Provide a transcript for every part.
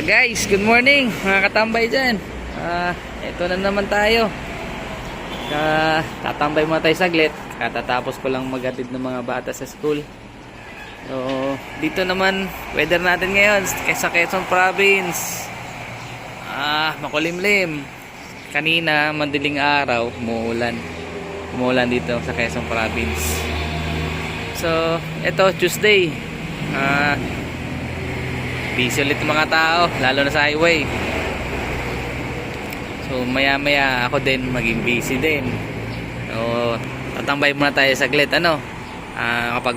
Guys, good morning mga katambay dyan. Ito na naman tayo. Tatambay muna tayo saglit. Katatapos ko lang maghatid ng mga bata sa school. So, dito naman weather natin ngayon sa Quezon Province. Makulimlim. Kanina, madaling araw, umuulan dito sa Quezon Province. So, ito Tuesday. Busy ulit mga tao, lalo na sa highway. So maya maya ako din maging busy din. So tatambay muna tayo saglit kapag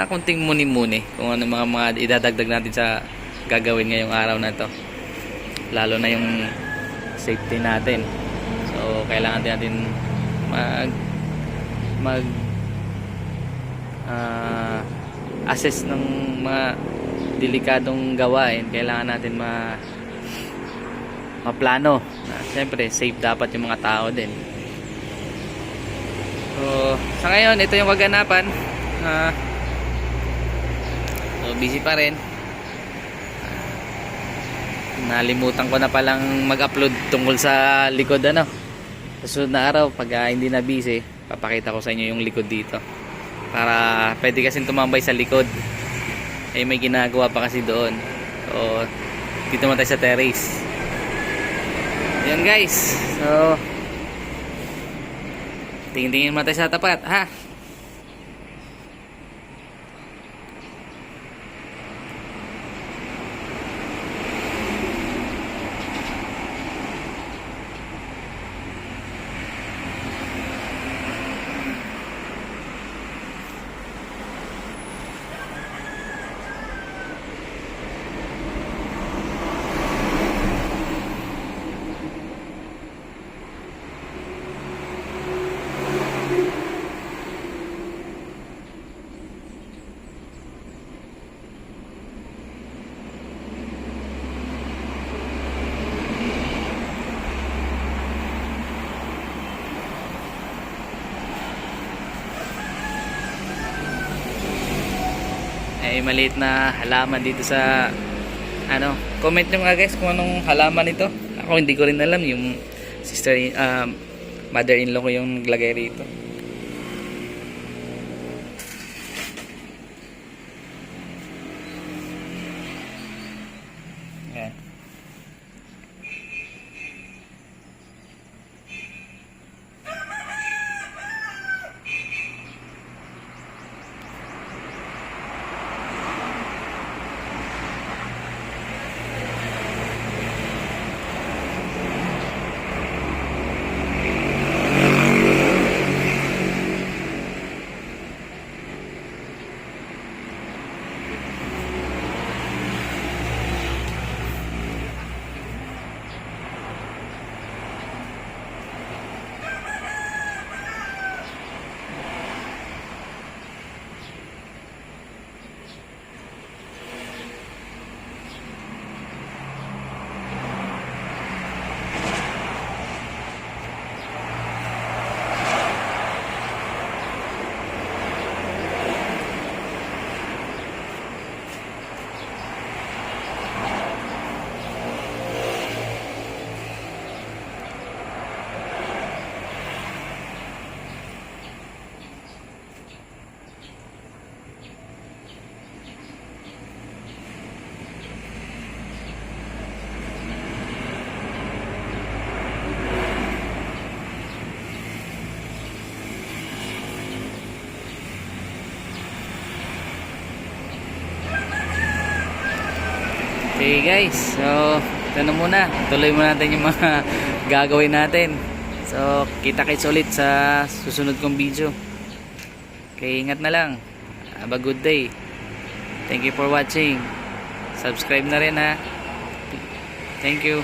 kunting muni-muni kung ano mga idadagdag natin sa gagawin ngayong araw na to, lalo na yung safety natin. So kailangan natin mag assess ng mga delikadong gawain. Kailangan natin maplano. Siyempre safe dapat yung mga tao din. So sa ngayon ito yung kaganapan. So busy pa rin. Nalimutan ko na palang mag-upload tungkol sa likod sa susunod na araw pag hindi na busy, papakita ko sa inyo yung likod dito, para pwede kasing tumambay sa likod. May ginagawa pa kasi doon. So dito naman tayo sa terrace. Yan guys. So tingin-tingin naman tayo sa tapat maliit na halaman dito sa comment nyo nga guys kung anong halaman ito. Ako hindi ko rin alam. Yung mother-in-law ko yung naglagay rito. Yan. Okay guys, so ito na muna, tuloy muna natin yung mga gagawin natin. So kita-kits ulit sa susunod kong video. Okay, ingat na lang. Have a good day. Thank you for watching. Subscribe na rin Thank you.